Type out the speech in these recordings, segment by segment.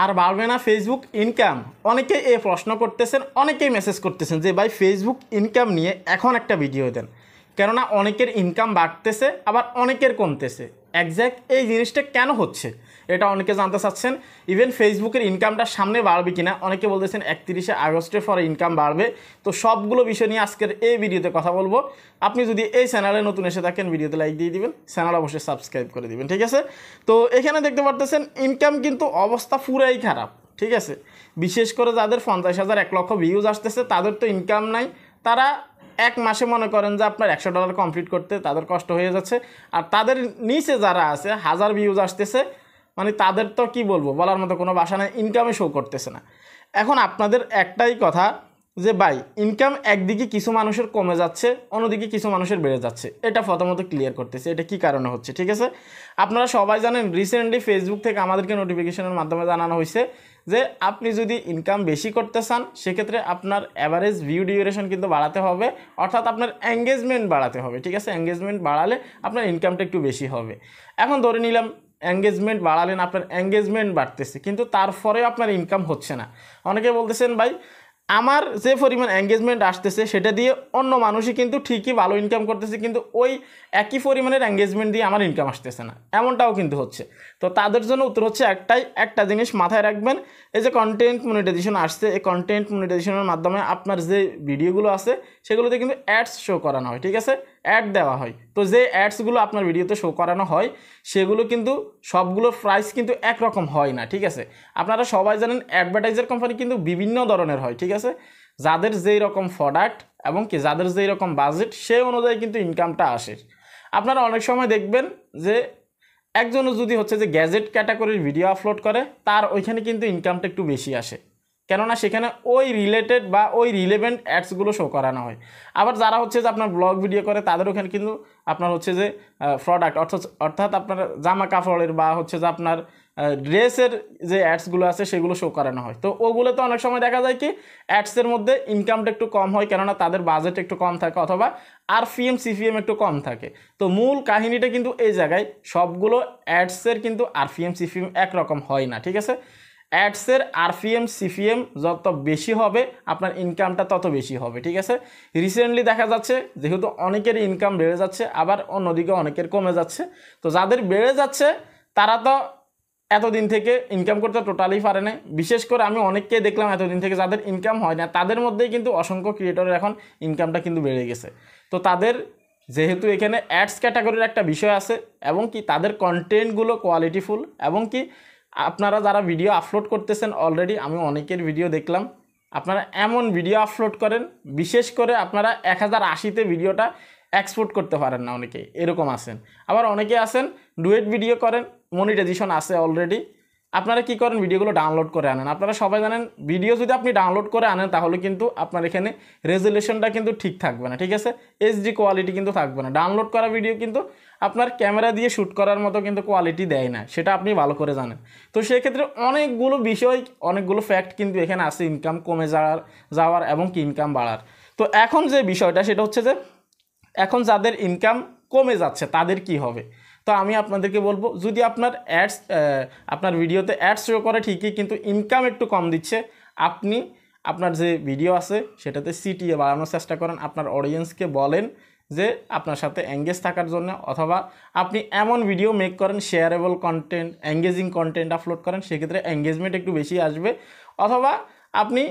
আর বাড়বে না Facebook income? অনেকেই এই প্রশ্ন করতেছেন, অনেকেই মেসেজ করতেছেন যে ভাই ফেসবুক ইনকাম নিয়ে এখন একটা ভিডিও দেন, কেননা অনেকের ইনকাম বাড়তেছে আবার অনেকের কমতেছে। এক্স্যাক্ট এই জিনিসটা কেন হচ্ছে এটা অনেকে জানতে চাচ্ছেন। ইভেন ফেসবুকের ইনকামটা সামনে বাড়বে কিনা অনেকে বলতেছেন 31শে আগস্টের পরে ইনকাম বাড়বে। তো সবগুলো বিষয় নিয়ে আজকের এই ভিডিওতে কথা বলবো। আপনি যদি এই চ্যানেলে নতুন এসে থাকেন ভিডিওতে লাইক দিয়ে দিবেন, চ্যানেল অবশ্যই সাবস্ক্রাইব করে দিবেন, ঠিক আছে? তো এখানে দেখতে পারতেছেন ইনকাম কিন্তু অবস্থা পুরাই খারাপ, ঠিক আছে? বিশেষ করে যাদের 50,000 1 লক্ষ ভিউজ আসতেছে তাদের তো ইনকাম নাই। তারা এক মাসে মনে করেন যে আপনার $100 কমপ্লিট করতে তাদের কষ্ট হয়ে যাচ্ছে। আর তাদের নিচে যারা আছে 1000 ভিউজ আসতেছে, মানে তাদের তো কি বলবো, বলার মতো কোনো ভাষা নাই, ইনকামে শো করতেছে না। এখন আপনাদের একটাই কথা যে ভাই ইনকাম একদিকে কিছু মানুষের কমে যাচ্ছে, অন্যদিকে কিছু মানুষের বেড়ে যাচ্ছে, এটা প্রথমত ক্লিয়ার করতেছে এটা কি কারণে হচ্ছে, ঠিক আছে? আপনারা সবাই জানেন রিসেন্টলি ফেসবুক থেকে আমাদেরকে নোটিফিকেশনের মাধ্যমে জানানো হয়েছে যে আপনি যদি ইনকাম বেশি করতে চান সেক্ষেত্রে আপনার অ্যাভারেজ ভিউ ডিউরেশন কিন্তু বাড়াতে হবে, অর্থাৎ আপনার এঙ্গেজমেন্ট বাড়াতে হবে, ঠিক আছে? এঙ্গেজমেন্ট বাড়ালে আপনার ইনকামটা একটু বেশি হবে। এখন ধরে নিলাম এঙ্গেজমেন্ট বাড়ালেন, আপনার এঙ্গেজমেন্ট বাড়তেছে কিন্তু তারপরেও আপনার ইনকাম হচ্ছে না। অনেকে বলতেছেন ভাই আমার যে পরিমাণ এঙ্গেজমেন্ট আসতেছে সেটা দিয়ে অন্য মানুষই কিন্তু ঠিকই ভালো ইনকাম করতেছে, কিন্তু ওই একই পরিমাণের এঙ্গেজমেন্ট দিয়ে আমার ইনকাম আসতেছে না, এমনটাও কিন্তু হচ্ছে। তো তাদের জন্য উত্তর হচ্ছে একটাই, একটা জিনিস মাথায় রাখবেন, এই যে কন্টেন্ট মনিটাইজেশন আসছে, এই কন্টেন্ট মনিটাইজেশনের মাধ্যমে আপনার যে ভিডিওগুলো আছে সেগুলোতে কিন্তু অ্যাডস শো করানো হয়, ঠিক আছে? অ্যাড দেওয়া হয়। তো যে অ্যাডসগুলো আপনার ভিডিওতে শো করানো হয় সেগুলো কিন্তু সবগুলোর প্রাইস কিন্তু একরকম হয় না, ঠিক আছে? আপনারা সবাই জানেন অ্যাডভার্টাইজার কোম্পানি কিন্তু বিভিন্ন ধরনের হয়, ঠিক আছে? যাদের যেই রকম প্রোডাক্ট এবং কি যাদের যেই রকম বাজেট সেই অনুযায়ী কিন্তু ইনকামটা আসে। আপনারা অনেক সময় দেখবেন যে একজনও যদি হচ্ছে যে গ্যাজেট ক্যাটাগরির ভিডিও আপলোড করে তার ওইখানে কিন্তু ইনকামটা একটু বেশি আসে, কেননা সেখানে ওই রিলেটেড বা ওই রিলেভেন্ট অ্যাডসগুলো শো করানো হয়। আবার যারা হচ্ছে যে আপনার ব্লগ ভিডিও করে তাদের ওখানে কিন্তু আপনার হচ্ছে যে প্রোডাক্ট অর্থাৎ আপনার জামা কাপড়ের বা হচ্ছে যে আপনার ড্রেসের যে অ্যাডসগুলো আছে সেগুলো শো করানো হয়। তো ওগুলো তো অনেক সময় দেখা যায় কি অ্যাডসের মধ্যে ইনকামটা একটু কম হয়, কেননা তাদের বাজেট একটু কম থাকে অথবা আরপিএম সিপিএম একটু কম থাকে। তো মূল কাহিনীটা কিন্তু এই জায়গায় সবগুলো অ্যাডসের কিন্তু আরপিএম সিপিএম একরকম হয় না, ঠিক আছে? অ্যাডসের আরপিএম সিপিএম যত বেশি হবে আপনার ইনকামটা তত বেশি হবে, ঠিক আছে? রিসেন্টলি দেখা যাচ্ছে যেহেতু অনেকের ইনকাম বেড়ে যাচ্ছে আবার অন্যদিকে অনেকের কমে যাচ্ছে। তো যাদের বেড়ে যাচ্ছে তারা তো এতদিন থেকে ইনকাম করতে টোটালি পারে না। বিশেষ করে আমি অনেককে দেখলাম এতদিন থেকে যাদের ইনকাম হয় না তাদের মধ্যেই কিন্তু অসংখ্য ক্রিয়েটরের এখন ইনকামটা কিন্তু বেড়ে গেছে। তো তাদের যেহেতু এখানে অ্যাডস ক্যাটাগরির একটা বিষয় আছে এবং কি তাদের কন্টেন্টগুলো কোয়ালিটিফুল এবং কি আপনারা যারা ভিডিও আপলোড করতেছেন অলরেডি আমি অনেকের ভিডিও দেখলাম, আপনারা এমন ভিডিও আপলোড করেন বিশেষ করে আপনারা 1080তে ভিডিওটা এক্সপোর্ট করতে পারেন না, অনেকে এরকম আছেন। আবার অনেকে আছেন ডুয়েট ভিডিও করেন, মনিটাইজেশন আছে অলরেডি, আপনারা কি করেন ভিডিওগুলো ডাউনলোড করে আনেন। আপনারা সবাই জানেন ভিডিও যদি আপনি ডাউনলোড করে আনেন তাহলে কিন্তু আপনার এখানে রেজুলেশনটা কিন্তু ঠিক থাকবে না, ঠিক আছে? এইচডি কোয়ালিটি কিন্তু থাকবে না। ডাউনলোড করা ভিডিও কিন্তু আপনার ক্যামেরা দিয়ে শ্যুট করার মতো কিন্তু কোয়ালিটি দেয় না, সেটা আপনি ভালো করে জানেন। তো সেক্ষেত্রে অনেকগুলো বিষয় অনেকগুলো ফ্যাক্ট কিন্তু এখানে আছে ইনকাম কমে যাওয়ার এবং কি ইনকাম বাড়ার। তো এখন যে বিষয়টা সেটা হচ্ছে যে এখন যাদের ইনকাম কমে যাচ্ছে তাদের কি হবে। তো আমি আপনাদেরকে বলবো যদি আপনার অ্যাডস আপনার ভিডিওতে অ্যাডস শো করে ঠিকই কিন্তু ইনকাম একটু কম দিচ্ছে, আপনি আপনার যে ভিডিও আছে সেটাতে সিটিএ বাড়ানোর চেষ্টা করেন। আপনার অডিয়েন্সকে বলেন যে আপনার সাথে এঙ্গেজ থাকার জন্য, অথবা আপনি এমন ভিডিও মেক করেন shareable content engaging content upload করেন, সেক্ষেত্রে এঙ্গেজমেন্ট একটু বেশি আসবে। অথবা আপনি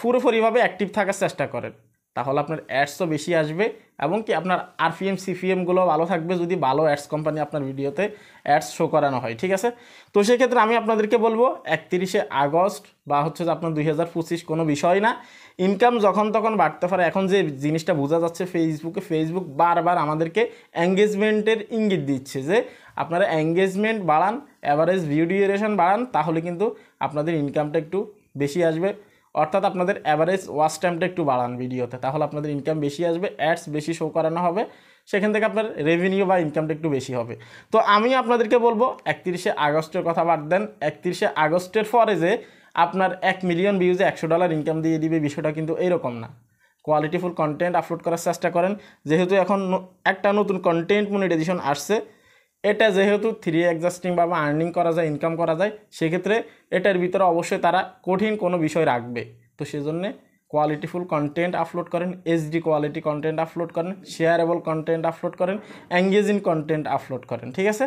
পুরোপুরিভাবে অ্যাক্টিভ থাকার চেষ্টা করেন, তাহলে আপনার অ্যাডসও বেশি আসবে এবং কি আপনার আরপিএম সিপিএমগুলো ভালো থাকবে যদি ভালো অ্যাডস কোম্পানি আপনার ভিডিওতে অ্যাডস শো করানো হয়, ঠিক আছে? তো সেক্ষেত্রে আমি আপনাদেরকে বলবো 31শে আগস্ট বা হচ্ছে যে আপনার 2025 কোনো বিষয় না, ইনকাম যখন তখন বাড়তে পারে। এখন যে জিনিসটা বোঝা যাচ্ছে ফেসবুক বারবার আমাদেরকে এঙ্গেজমেন্টের ইঙ্গিত দিচ্ছে যে আপনারা এঙ্গেজমেন্ট বাড়ান, অ্যাভারেজ ভিউ ডিউরেশন বাড়ান, তাহলে কিন্তু আপনাদের ইনকামটা একটু বেশি আসবে। অর্থাৎ আপনাদের অ্যাভারেজ ওয়াচ টাইমটা একটু বাড়ান ভিডিওতে, তাহলে আপনাদের ইনকাম বেশি আসবে, অ্যাডস বেশি শো করানো হবে, সেখান থেকে আপনার রেভিনিউ বা ইনকামটা একটু বেশি হবে। তো আমি আপনাদেরকে বলবো 31শে আগস্টের কথা বাদ দেন, 31শে আগস্টের পরে যে আপনার 1 মিলিয়ন ভিউজে $100 ইনকাম দিয়ে দিবে বিষয়টা কিন্তু এরকম না। কোয়ালিটিফুল কন্টেন্ট আপলোড করার চেষ্টা করেন, যেহেতু এখন একটা নতুন কন্টেন্ট মনিটাইজেশন আসছে, এটা যেহেতু থ্রি এক্সাস্টিংভাবে আর্নিং করা যায়, ইনকাম করা যায়, সেক্ষেত্রে এটার ভিতরে অবশ্যই তারা কঠিন কোনো বিষয় রাখবে। তো সেজন্যে কোয়ালিটিফুল কন্টেন্ট আপলোড করেন, এইচডি কোয়ালিটি কন্টেন্ট আপলোড করেন, শেয়ারেবল কন্টেন্ট আপলোড করেন, এঙ্গেজিং কন্টেন্ট আপলোড করেন, ঠিক আছে?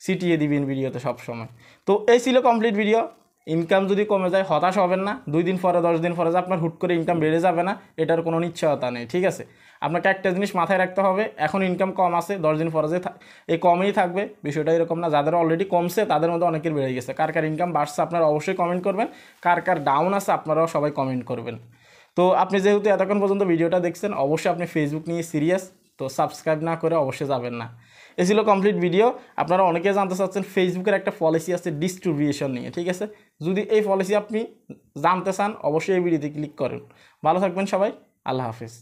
সিটিয়ে দিবেন ভিডিওতে সবসময়। তো এই ছিল কমপ্লিট ভিডিও। ইনকাম যদি কমে যায় হতাশ হবেন না, 2 দিন পরে 10 দিন পরে যে আপনার হুট করে ইনকাম বেড়ে যাবে না, এটার কোনো নিশ্চয়তা নেই, ঠিক আছে? আপনাকে একটা জিনিস মাথায় রাখতে হবে, এখন ইনকাম কম আছে, 10 দিন পরে যে এই কমেই থাকবে, বিষয়টা এরকম না। যাদের অলরেডি কমছে তাদের মধ্যে অনেকের বেড়ে গেছে। কার কার ইনকাম বাড়ছে আপনারা অবশ্যই কমেন্ট করবেন, কার কার ডাউন আছে আপনারাও সবাই কমেন্ট করবেন। তো আপনি যেহেতু এতক্ষণ পর্যন্ত ভিডিওটা দেখছেন, অবশ্যই আপনি ফেসবুক নিয়ে সিরিয়াস, তো সাবস্ক্রাইব না করে অবশ্যই যাবেন না। এ ছিল কমপ্লিট ভিডিও। আপনারা অনেকে জানতে চাচ্ছেন ফেসবুকের একটা পলিসি আছে ডিস্ট্রিবিউশন নিয়ে, ঠিক আছে? যদি এই পলিসি আপনি জানতে চান অবশ্যই এই ভিডিওতে ক্লিক করেন। ভালো থাকবেন সবাই, আল্লাহ হাফিজ।